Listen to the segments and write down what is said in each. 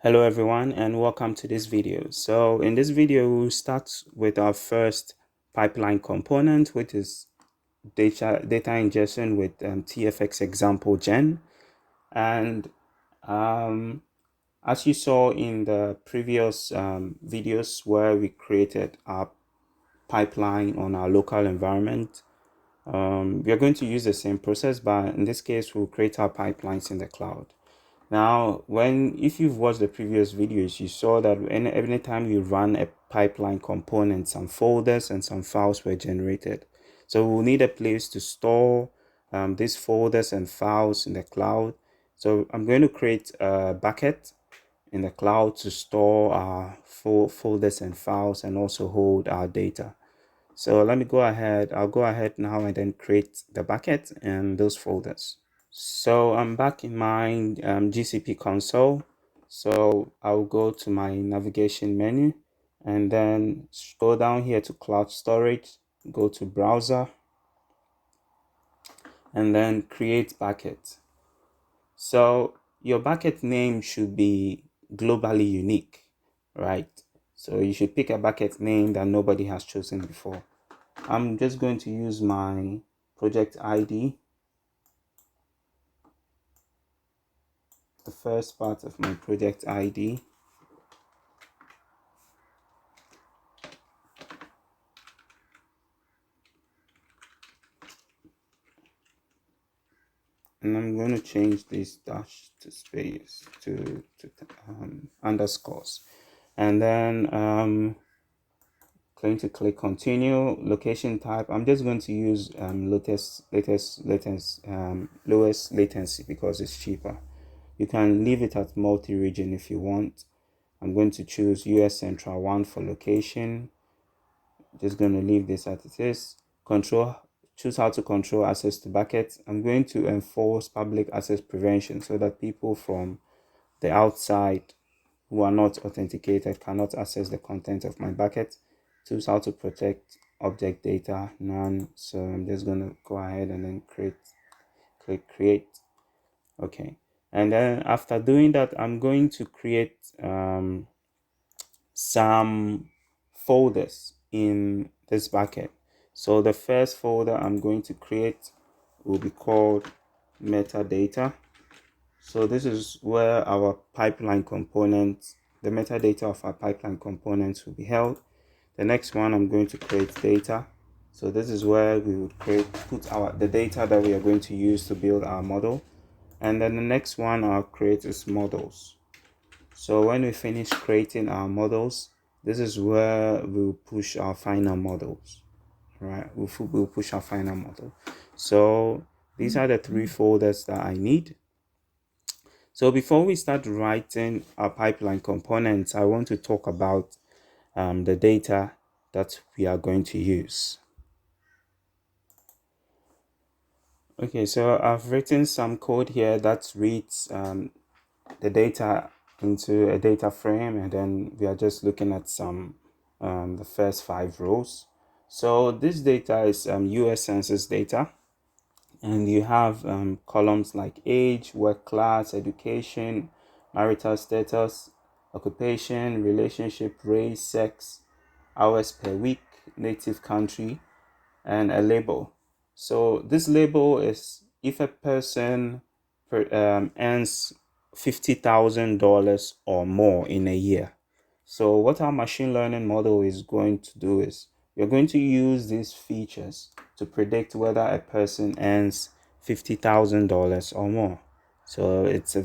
Hello everyone and welcome to this video. So in this video we'll start with our first pipeline component, which is data ingestion with TFX ExampleGen. And as you saw in the previous videos where we created our pipeline on our local environment, we are going to use the same process, but in this case we'll create our pipelines in the cloud. Now, if you've watched the previous videos, you saw that anytime you run a pipeline component, some folders and some files were generated. So we'll need a place to store these folders and files in the cloud. So I'm going to create a bucket in the cloud to store our folders and files and also hold our data. So let me go ahead. I'll go ahead now and then create the bucket and those folders. So I'm back in my GCP console. So I'll go to my navigation menu and then scroll down here to cloud storage, go to browser and then create bucket. So your bucket name should be globally unique, right? So you should pick a bucket name that nobody has chosen before. I'm just going to use my project ID, the first part of my project ID. And I'm going to change this dash to space to underscores, and then going to click continue. Location type, I'm just going to use lowest latency because it's cheaper. You can leave it at multi-region if you want. I'm going to choose US Central 1 for location. Just going to leave this as it is. Choose how to control access to buckets. I'm going to enforce public access prevention so that people from the outside who are not authenticated cannot access the content of my bucket. Choose how to protect object data, none. So I'm just going to go ahead and then click create. Okay. And then after doing that, I'm going to create some folders in this bucket. So the first folder I'm going to create will be called metadata. So this is where our pipeline components, the metadata of our pipeline components will be held. The next one I'm going to create data. So this is where we would put the data that we are going to use to build our model. And then the next one I'll create is models. So when we finish creating our models, this is where we'll push our final models, right? We'll push our final model. So these are the three folders that I need. So before we start writing our pipeline components, I want to talk about the data that we are going to use. Okay, so I've written some code here that reads the data into a data frame, and then we are just looking at some the first 5 rows. So this data is US Census data, and you have columns like age, work class, education, marital status, occupation, relationship, race, sex, hours per week, native country, and a label. So this label is if a person earns $50,000 or more in a year. So what our machine learning model is going to do is we're going to use these features to predict whether a person earns $50,000 or more. So it's a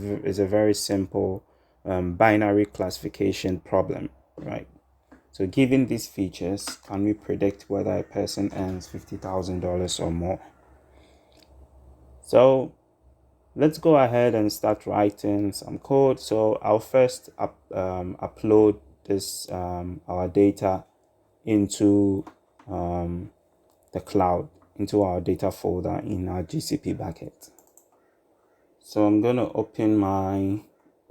very simple binary classification problem, right? So given these features, can we predict whether a person earns $50,000 or more? So let's go ahead and start writing some code. So I'll first upload this our data into the cloud, into our data folder in our GCP bucket. So I'm going to open my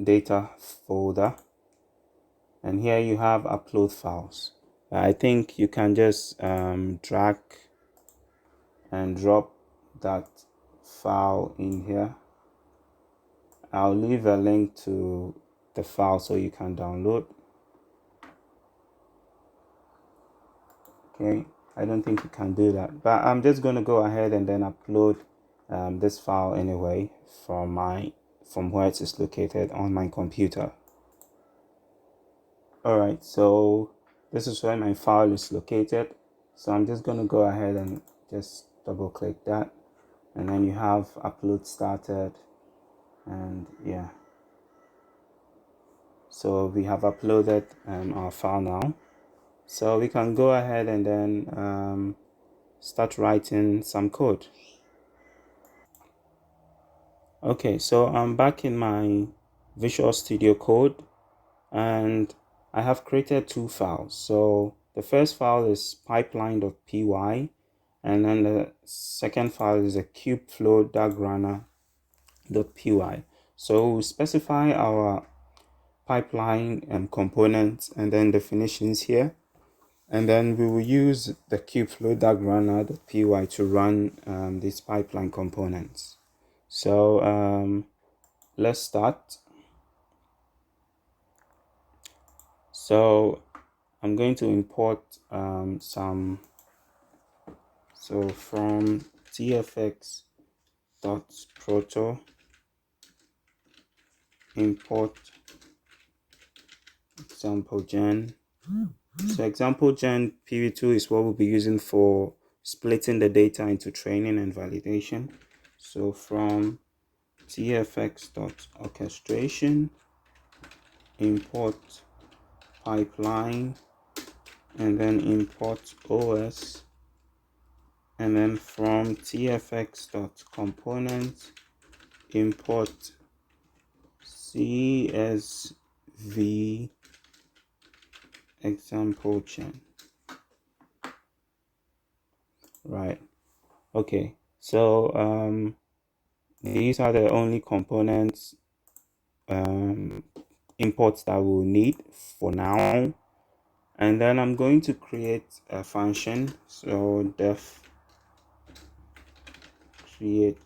data folder, and here you have upload files. I think you can just drag and drop that file in here. I'll leave a link to the file so you can download. Okay, I don't think you can do that, but I'm just going to go ahead and then upload this file anyway from where it is located on my computer. Alright, so this is where my file is located. So I'm just going to go ahead and just double click that, and then you have upload started, and yeah, so we have uploaded our file now. So we can go ahead and then start writing some code. Okay, so I'm back in my Visual Studio Code, and I have created two files. So the first file is pipeline.py, and then the second file is a kubeflow.py. So we'll specify our pipeline and components and then definitions here, and then we will use the kubeflow.py to run these pipeline components. So let's start. So I'm going to import some. So from TFX.proto import ExampleGen. So ExampleGen PV2 is what we'll be using for splitting the data into training and validation. So from TFX.orchestration import pipeline, and then import OS, and then from TFX.component import CSV ExampleGen. Right. Okay. So these are the only components imports that we'll need for now. And then I'm going to create a function. So def create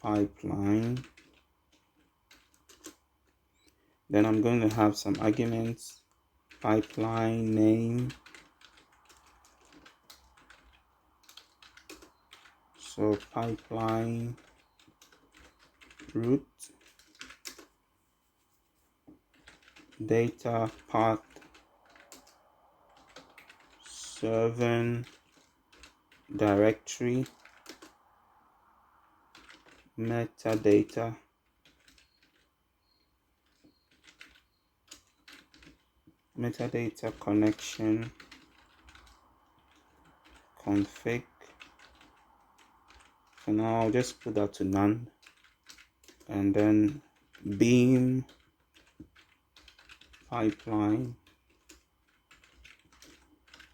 pipeline. Then I'm going to have some arguments, pipeline name. So pipeline root, data path, server directory, metadata, connection, config. For now, I'll just put that to none, and then beam pipeline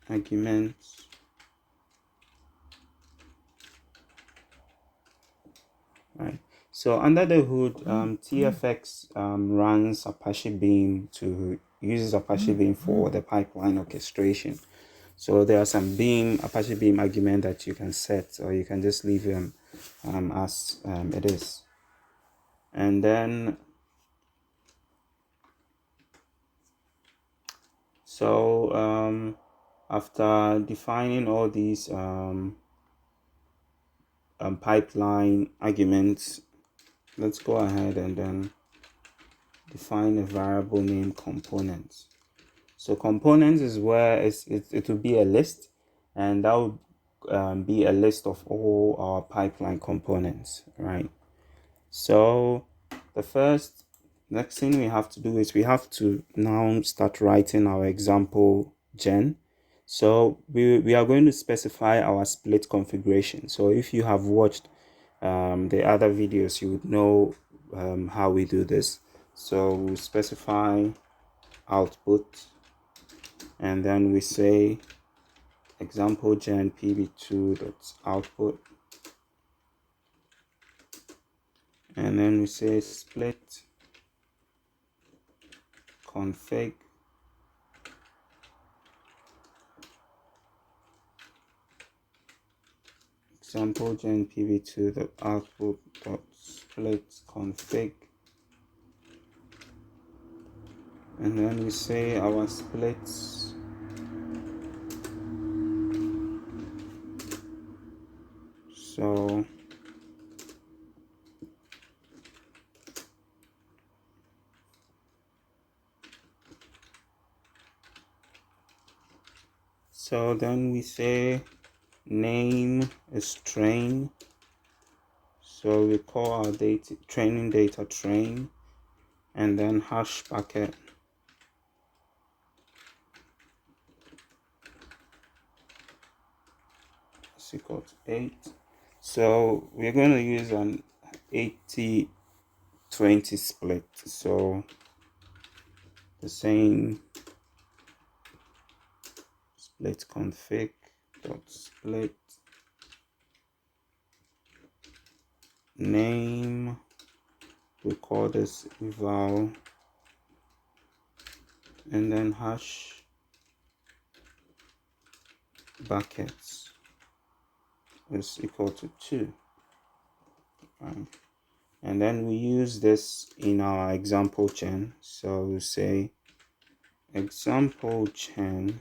arguments. Right. So under the hood, TFX runs Apache Beam uses Apache Beam for the pipeline orchestration. So there are some Apache Beam argument that you can set, or you can just leave them as it is. And then after defining all these pipeline arguments, let's go ahead and then define a variable named components. So components is where it will be a list, and that would be a list of all our pipeline components, right? So the next thing we have to do is we have to now start writing our example gen. So we are going to specify our split configuration. So if you have watched the other videos, you would know how we do this. So we'll specify output, and then we say ExampleGen pv2.output, and then we say split config ExampleGen pv2.output.split config, and then we say our splits. So then we say name is train. So we call our training data train, and then hash bucket is equal to 8. So we're going to use an 80-20 split. So the same split config dot split name, we call this eval, and then hash buckets is equal to 2. Right. And then we use this in our ExampleGen. So we'll say ExampleGen,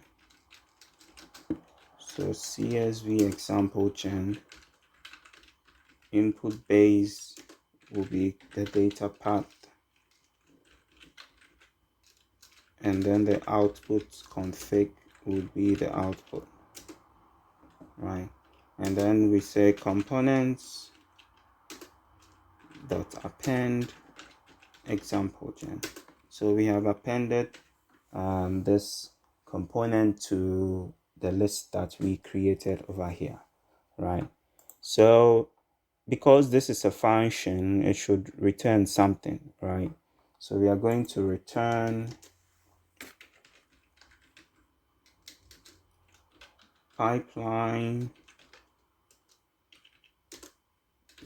so CSV ExampleGen, input base will be the data path, and then the output config will be the output, right? And then we say components dot append ExampleGen. So we have appended this component to the list that we created over here, right? So because this is a function, it should return something, right? So we are going to return pipeline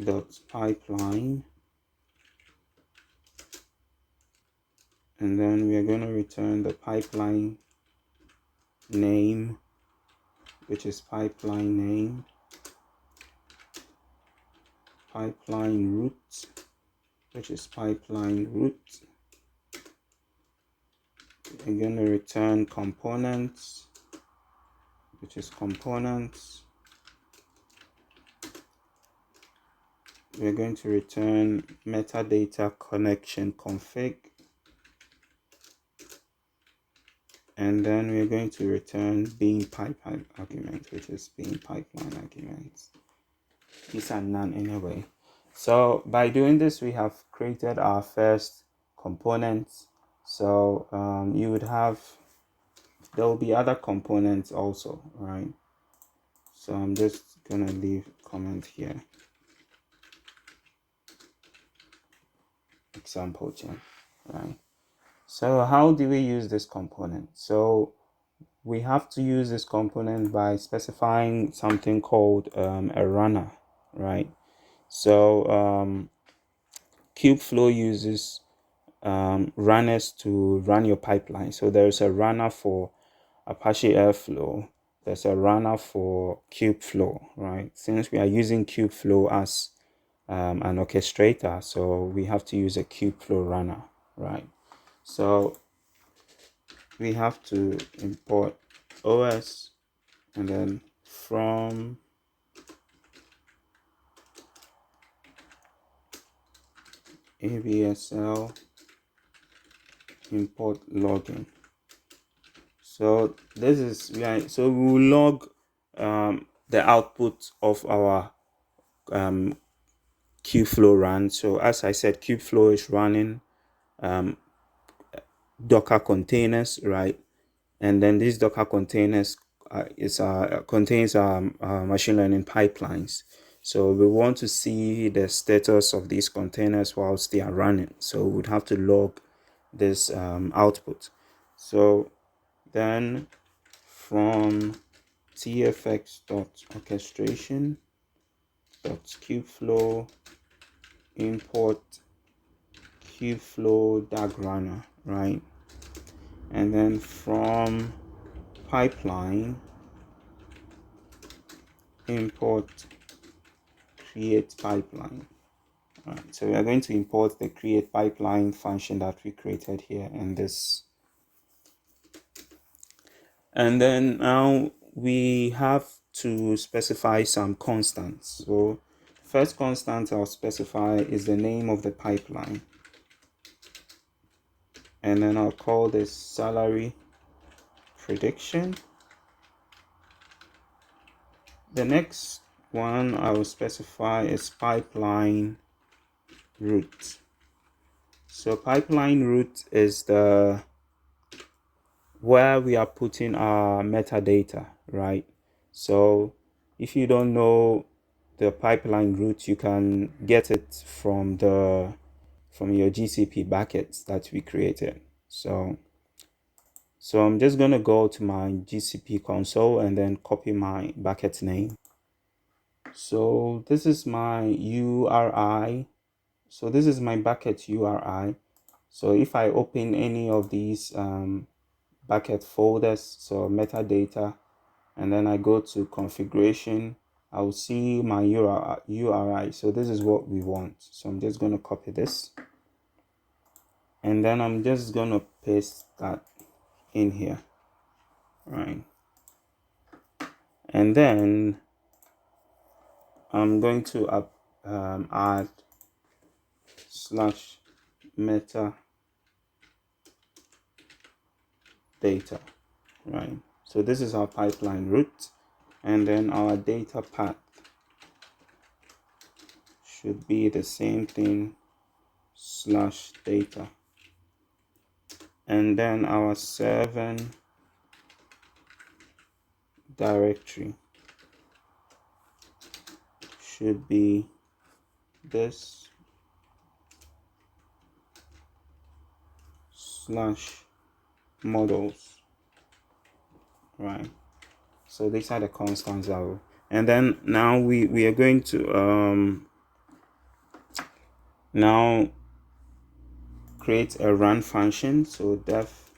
dot pipeline, and then we are going to return the pipeline name, which is pipeline name, pipeline root, which is pipeline root. We're going to return components, which is components. We're going to return metadata connection config, and then we're going to return bean pipeline argument, which is bean pipeline arguments. These are none anyway. So by doing this, we have created our first components. So you would have, there will be other components also, right? So I'm just gonna leave a comment here. ExampleGen, right? So how do we use this component? So we have to use this component by specifying something called a runner, right? So Kubeflow uses runners to run your pipeline. So there's a runner for Apache Airflow. There's a runner for Kubeflow, right? Since we are using Kubeflow as an orchestrator, so we have to use a Kubeflow runner, right? So we have to import OS, and then from ABSL import login. So this is so we will log the output of our Kubeflow run. So as I said, Kubeflow is running Docker containers, right? And then these Docker containers contains machine learning pipelines. So we want to see the status of these containers whilst they are running. So we would have to log this output. So then from tfx.orchestration.kubeflow import Kubeflow DAG runner, right? And then from pipeline import create pipeline. Right, so we are going to import the create pipeline function that we created here in this And then now we have to specify some constants. So first constant I'll specify is the name of the pipeline, and then I'll call this salary prediction. The next one I will specify is pipeline route. So pipeline route is the where we are putting our metadata, right? So if you don't know the pipeline route, you can get it from your GCP buckets that we created. So I'm just going to go to my GCP console and then copy my bucket name. So this is my URI. So this is my bucket URI. So if I open any of these bucket folders, so metadata, and then I go to configuration, I will see my URI. So this is what we want. So I'm just going to copy this, and then I'm just going to paste that in here, right? And then I'm going to add slash metadata, right? So this is our pipeline route, and then our data path should be the same thing, slash data, and then our 7 directory should be this, slash models, right? So these are the constants that will, and then now we are going to now create a run function. So def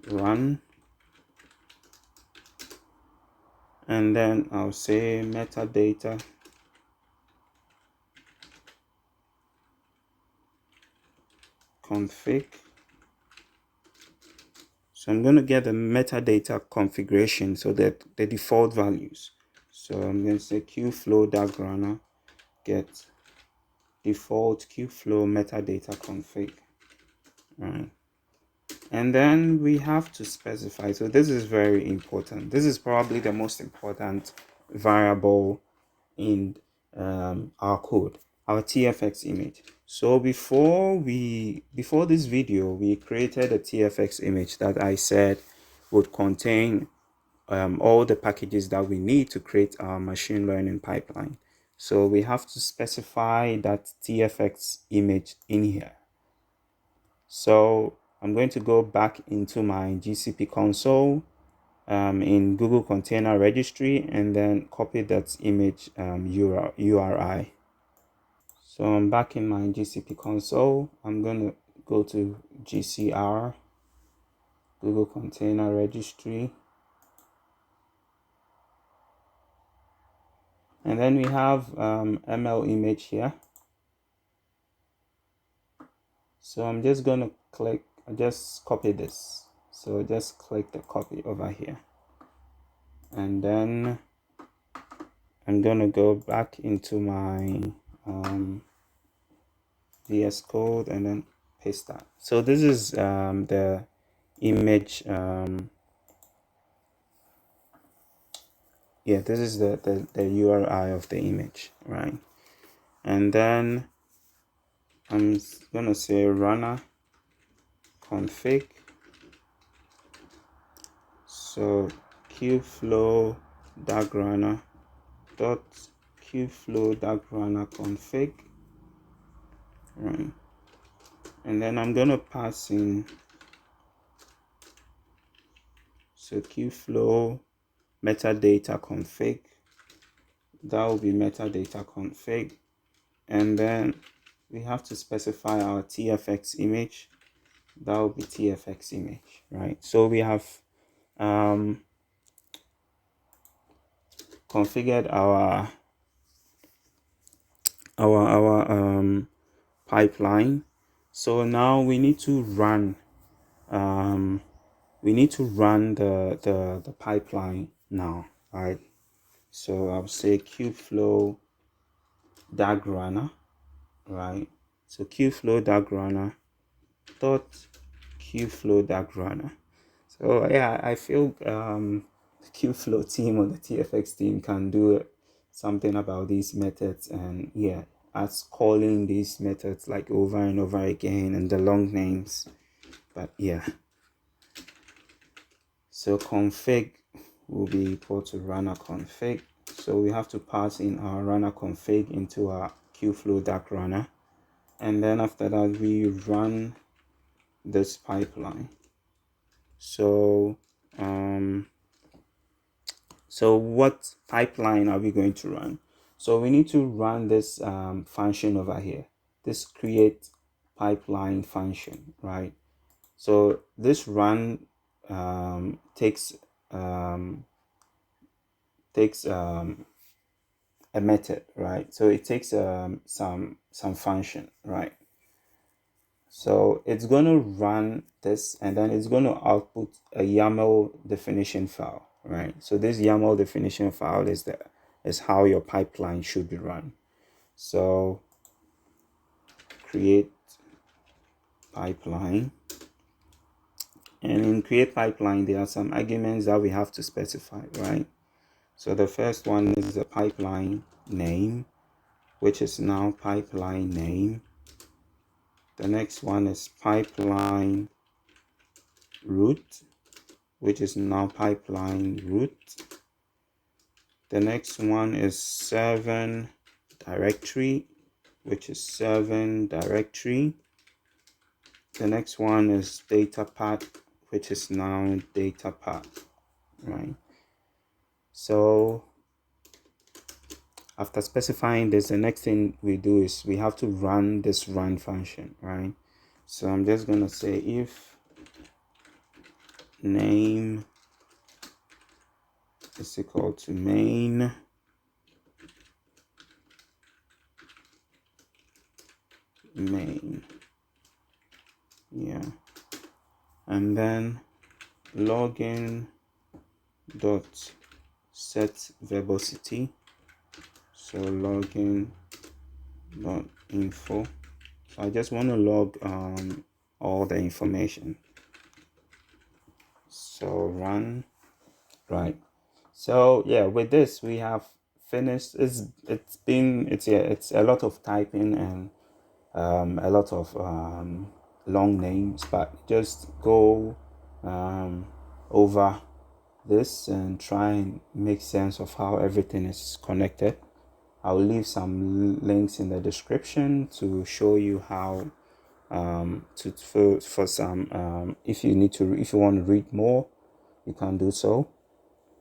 run, and then I'll say metadata config. So I'm going to get the metadata configuration, so that the default values. So I'm going to say Kubeflow runner get default Kubeflow metadata config, right? And then we have to specify, so this is very important. This is probably the most important variable in our code, our TFX image. So before this video, we created a TFX image that I said would contain all the packages that we need to create our machine learning pipeline. So we have to specify that TFX image in here. So I'm going to go back into my GCP console in Google Container Registry, and then copy that image URI. So I'm back in my GCP console. I'm going to go to GCR, Google Container Registry. And then we have ML image here. So I'm just going to just copy this. So just click the copy over here. And then I'm going to go back into my VS Code and then paste that. So this is the image. Yeah, this is the URI of the image, right? And then I'm gonna say runner config. So Kubeflow runner dot Kubeflow runner config, right? And then I'm gonna pass in, so Kubeflow metadata config, that will be metadata config, and then we have to specify our TFX image, that will be TFX image, right? So we have configured our pipeline. So now we need to run we need to run the pipeline now, right? So I'll say Kubeflow dag runner, right? So Kubeflow dag runner dot Kubeflow dag runner. So yeah, I feel the Kubeflow team or the TFX team can do something about these methods, and yeah, as calling these methods like over and over again and the long names. But yeah, so config will be equal to runner config. So we have to pass in our runner config into our Kubeflow dark runner, and then after that we run this pipeline. So so what pipeline are we going to run? So we need to run this function over here, this create pipeline function, right? So this run takes a method, right? So it takes some function, right? So it's going to run this, and then it's going to output a YAML definition file, right? So this YAML definition file is how your pipeline should be run. So create pipeline, and in create pipeline there are some arguments that we have to specify, right? So the first one is the pipeline name, which is now pipeline name. The next one is pipeline root, which is now pipeline root. The next one is server directory, which is server directory. The next one is data path, which is now data path, right? So after specifying this, the next thing we do is we have to run this run function, right? So I'm just going to say if name is equal to main yeah, and then login dot set verbosity. So login dot info. So I just want to log all the information. So run, right? So yeah, with this we have finished. It's a lot of typing and a lot of long names, but just go over this and try and make sense of how everything is connected. I'll leave some links in the description to show you how for some if you want to read more, you can do so.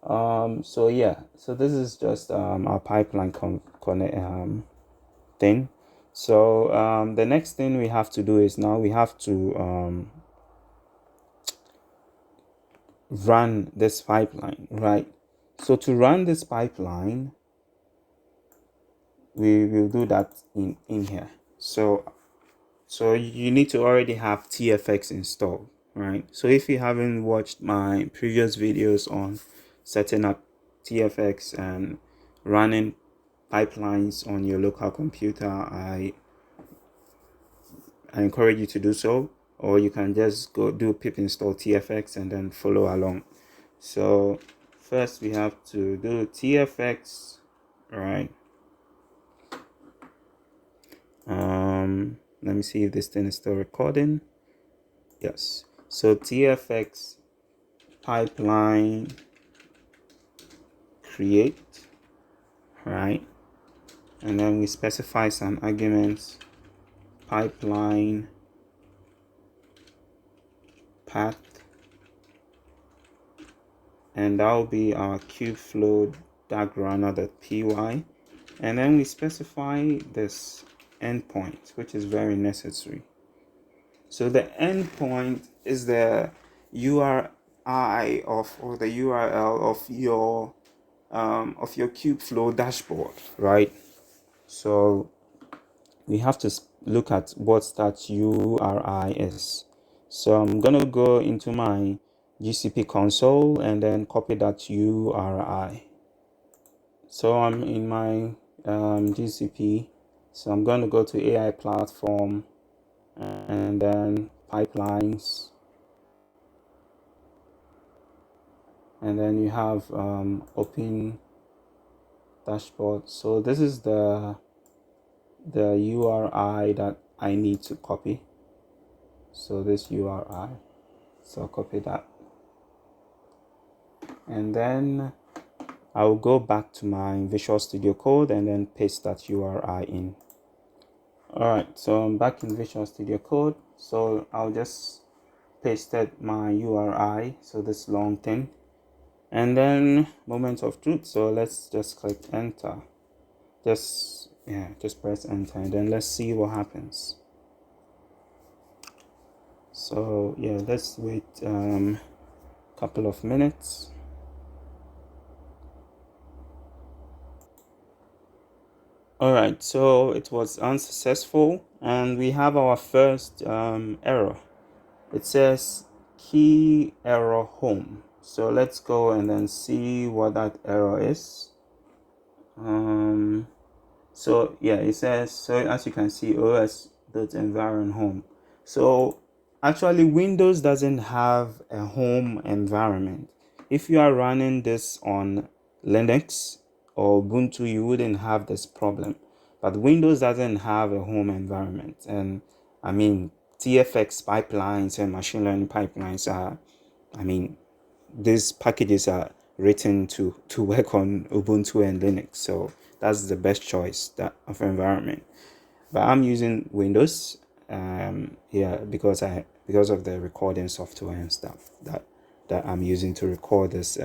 So yeah, so this is just our pipeline thing. So the next thing we have to do is now we have to run this pipeline, right? So to run this pipeline, we will do that in here. So you need to already have TFX installed, right? So if you haven't watched my previous videos on setting up TFX and running pipelines on your local computer, I encourage you to do so, or you can just go do pip install TFX and then follow along. So first we have to do TFX, right? Let me see if this thing is still recording. Yes. So TFX pipeline create, right? And then we specify some arguments, pipeline path, and that will be our kubeflow diagrammer.py. And then we specify this endpoint, which is very necessary. So the endpoint is the URI or the URL of your Kubeflow dashboard, right? So we have to look at what that URI is. So I'm gonna go into my GCP console and then copy that URI. So I'm in my GCP, so I'm going to go to AI platform and then pipelines, and then you have open dashboard. So this is the URI that I need to copy. So this URI, so I'll copy that, and then I'll go back to my Visual Studio Code and then paste that URI in. Alright, so I'm back in Visual Studio Code, so I'll just pasted my URI, so this long thing, and then moment of truth. So let's just click enter, just press enter, and then let's see what happens. So yeah, let's wait couple of minutes. Alright, so it was unsuccessful and we have our first error. It says key error home. So let's go and then see what that error is. So yeah, it says, so as you can see, os.environ home. So actually Windows doesn't have a home environment. If you are running this on Linux or Ubuntu, you wouldn't have this problem, but Windows doesn't have a home environment. And I mean, TFX pipelines and machine learning pipelines are, I mean, these packages are written to work on Ubuntu and Linux, so that's the best choice of environment. But I'm using Windows because of the recording software and stuff that I'm using to record this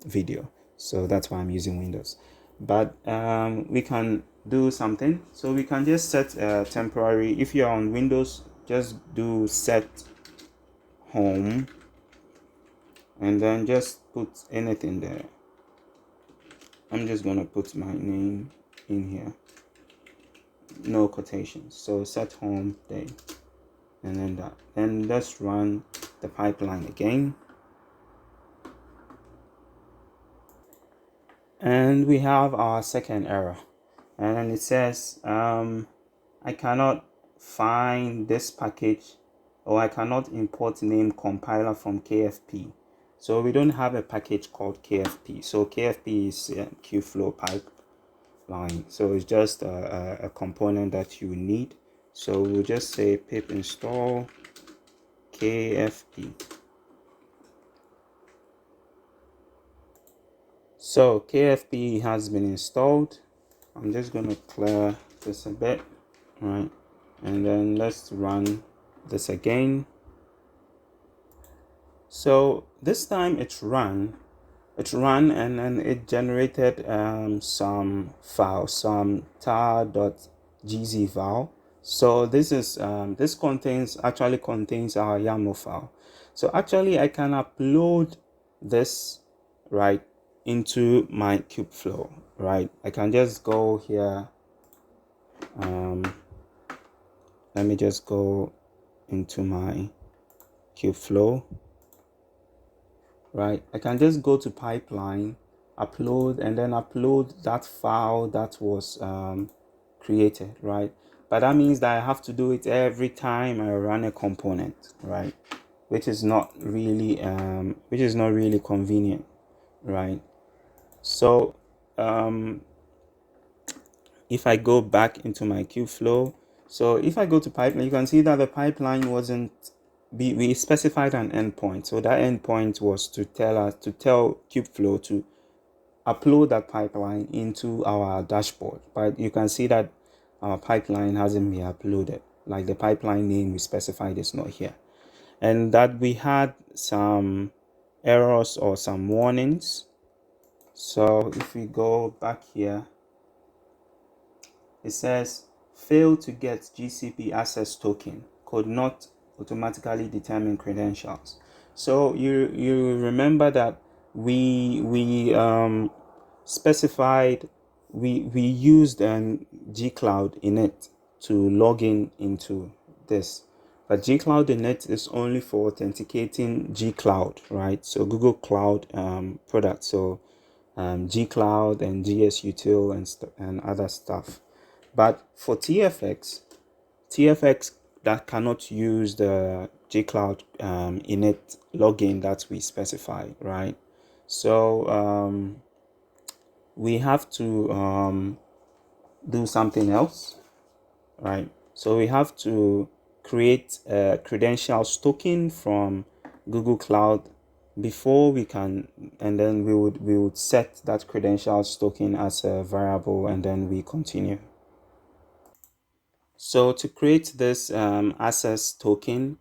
video, so that's why I'm using Windows. But we can do something, so we can just set a temporary. If you're on Windows, just do set home and then just put anything there. I'm just gonna put my name in here, no quotations, so set home day, and then that. Then let's run the pipeline again, and we have our second error, and it says I cannot find this package, or I cannot import name compiler from KFP. So we don't have a package called KFP. So KFP is Kubeflow pipeline. So it's just a component that you need. So we'll just say pip install KFP. So KFP has been installed. I'm just going to clear this a bit, right? And then let's run this again. So this time it's run and then it generated some file, some tar.gz file. So this is this actually contains our YAML file. So actually I can upload this right into my Kubeflow, right? I can just go here. Let me just go into my Kubeflow. Right, I can just go to pipeline, upload, and then upload that file that was created, right? But that means that I have to do it every time I run a component, right? Which is not really convenient, right? So if I go back into my Kubeflow, so if I go to pipeline, you can see that the pipeline wasn't. We specified an endpoint, so that endpoint was to tell Kubeflow to upload that pipeline into our dashboard. But you can see that our pipeline hasn't been uploaded, like the pipeline name we specified is not here, and that we had some errors or some warnings. So if we go back here, it says fail to get GCP access token, could not automatically determine credentials. So you remember that we specified, we used gcloud in it to log in into this, But gcloud init is only for authenticating gcloud, right? So Google Cloud product. So gcloud and gsutil and other stuff. But for TFX that cannot use the gcloud init login that we specify, right? So we have to do something else, right? So we have to create a credentials token from Google Cloud before we can, and then we would set that credentials token as a variable, and then we continue. So to create this access token,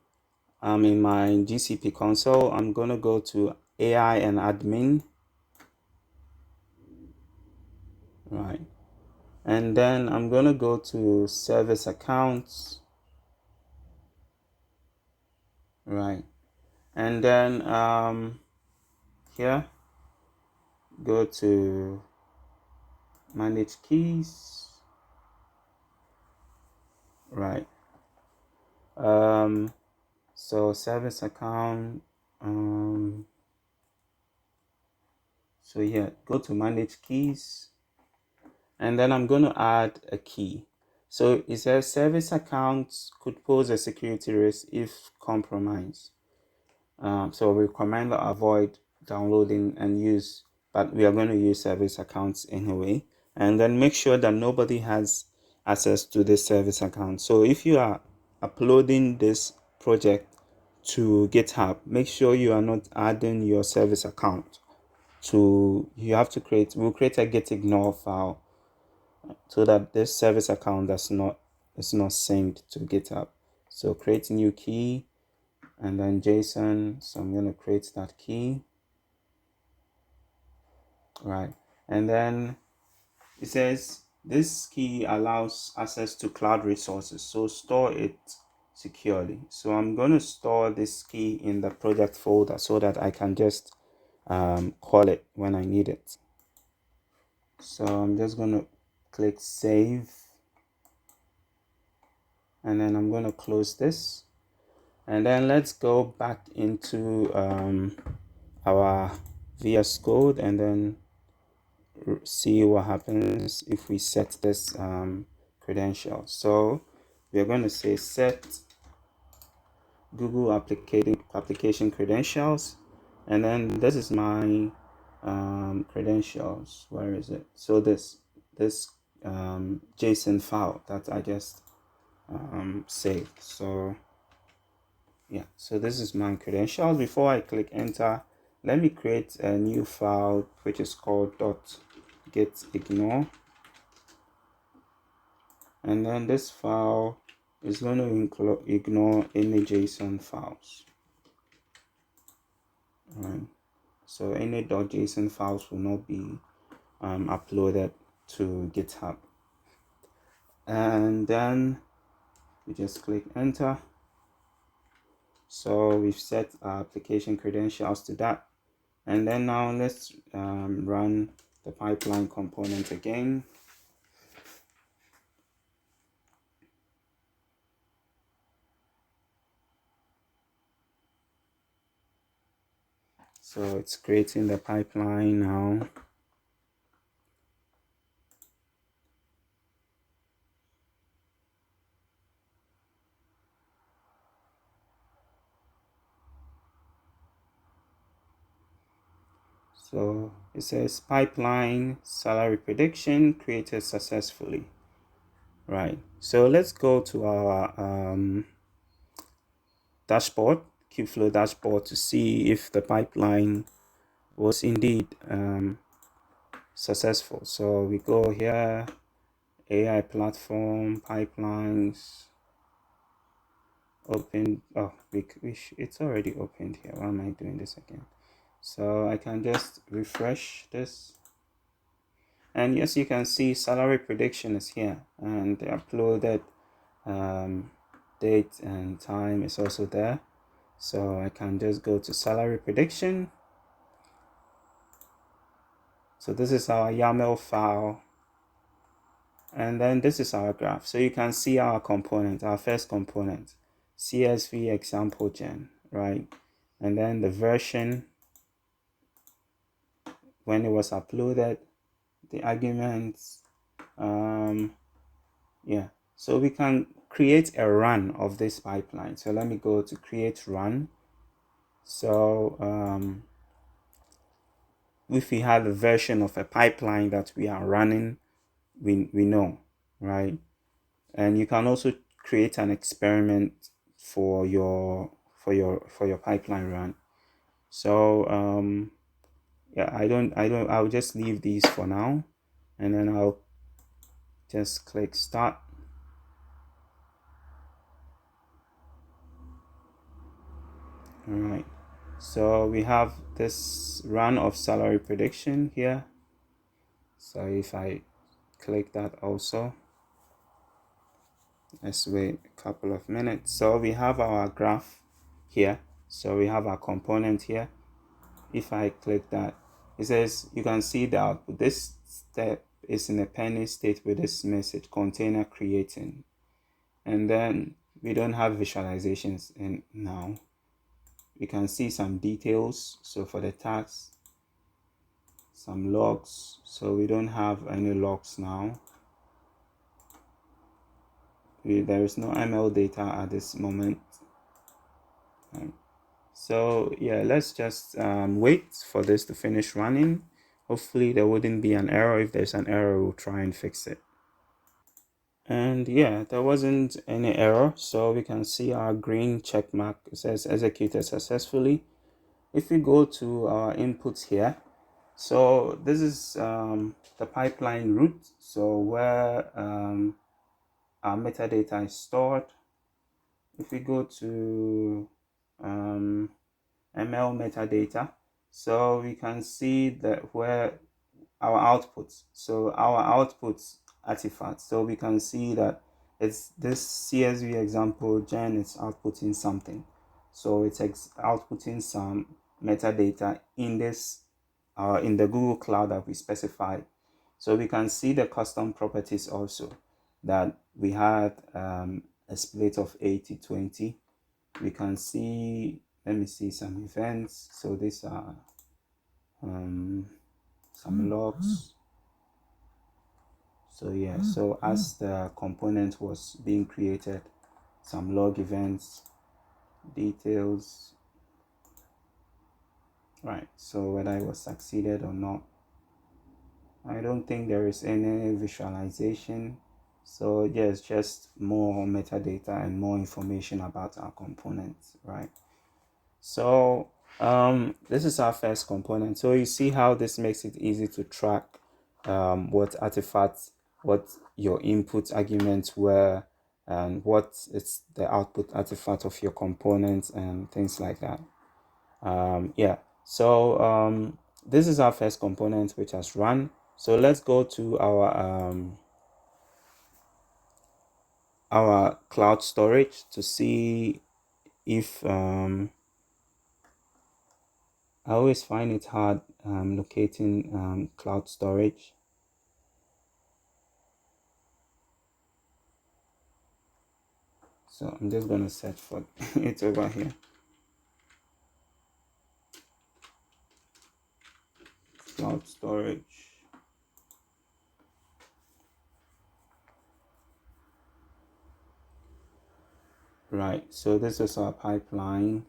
in my GCP console, I'm gonna go to AI and admin, right? And then I'm gonna go to service accounts, right? And then here, go to manage keys, right? So service account, so yeah, go to manage keys, and then I'm going to add a key. So it says service accounts could pose a security risk if compromised. So we recommend avoid downloading and use, but we are going to use service accounts anyway. And then make sure that nobody has access to this service account. So if you are uploading this project to GitHub, make sure you are not adding your service account you have to we'll create a gitignore file so that this service account is not synced to GitHub. So create new key, and then JSON. So I'm going to create that key, right? And then it says this key allows access to cloud resources, so store it securely. So I'm going to store this key in the project folder so that I can just call it when I need it. So I'm just going to click save, and then I'm going to close this. And then let's go back into our VS Code and then see what happens if we set this credential. So we're going to say set Google application credentials, and then this is my credentials. Where is it? So this JSON file that I just saved. So yeah, so this is my credentials. Before I click enter, let me create a new file which is called .gitignore, and then this file is going to ignore any JSON files. Right, so any .json files will not be uploaded to GitHub. And then we just click enter. So we've set our application credentials to that. And then now let's run the pipeline component again. So it's creating the pipeline now. So it says pipeline salary prediction created successfully. Right. So let's go to our dashboard, Kubeflow dashboard, to see if the pipeline was indeed successful. So we go here, AI platform, pipelines, open. Oh, it's already opened here. Why am I doing this again? So I can just refresh this, and yes, you can see salary prediction is here, and the uploaded date and time is also there. So I can just go to salary prediction. So this is our YAML file, and then this is our graph. So you can see our component, our first component. CSV ExampleGen, right? And then the version when it was uploaded, the arguments, yeah. So we can create a run of this pipeline. So let me go to create run. So if we have a version of a pipeline that we are running, we know, right? And you can also create an experiment for your pipeline run. So yeah, I'll just leave these for now, and then I'll just click start. All right, so we have this run of salary prediction here. So if I click that also, let's wait a couple of minutes. So we have our graph here. So we have our component here. If I click that, it says you can see the output. This step is in a pending state with this message container creating, and then we don't have visualizations in now. We can see some details. So for the tags, some logs. So we don't have any logs now. There is no ML data at this moment. So yeah, let's just wait for this to finish running. Hopefully there wouldn't be an error. If there's an error, we'll try and fix it. And yeah, there wasn't any error. So we can see our green check mark. It says executed successfully. If we go to our inputs here, so this is the pipeline route. So where our metadata is stored. If we go to ML metadata, so we can see that where our outputs, so our outputs artifacts, so we can see that it's this CSV example gen is outputting something, so it's outputting some metadata in this in the Google Cloud that we specified. So we can see the custom properties also, that we had a split of 80-20. We can see, let me see some events. So these are some logs. So yeah, so as the component was being created, some log events, details, right? So whether it was succeeded or not, I don't think there is any visualization. So yes, just more metadata and more information about our components, right? So this is our first component. So you see how this makes it easy to track what artifacts, what your input arguments were, and what is the output artifact of your components and things like that. Yeah, so this is our first component which has run. So let's go to our cloud storage to see if I always find it hard locating cloud storage. So I'm just going to search for it over here. Cloud storage. Right, so this is our pipeline.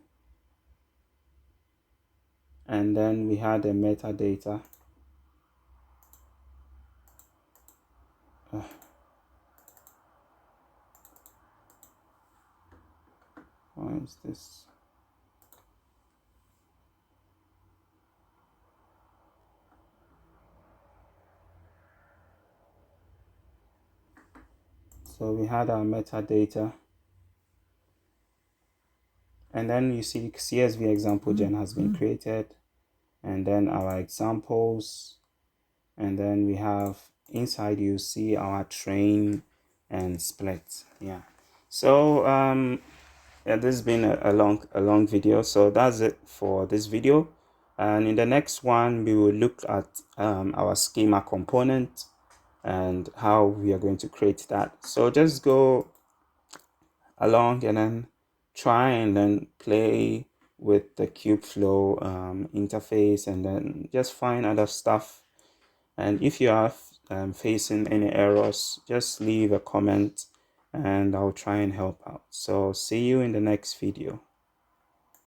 And then we had the metadata. Why is this? So we had our metadata. And then you see CSV ExampleGen has been created. And then our examples. And then we have inside, you see our train and split. Yeah. So yeah, this has been a long video. So that's it for this video. And in the next one, we will look at our schema component and how we are going to create that. So just go along and then try and then play with the Kubeflow interface, and then just find other stuff. And if you are facing any errors, just leave a comment and I'll try and help out. So see you in the next video.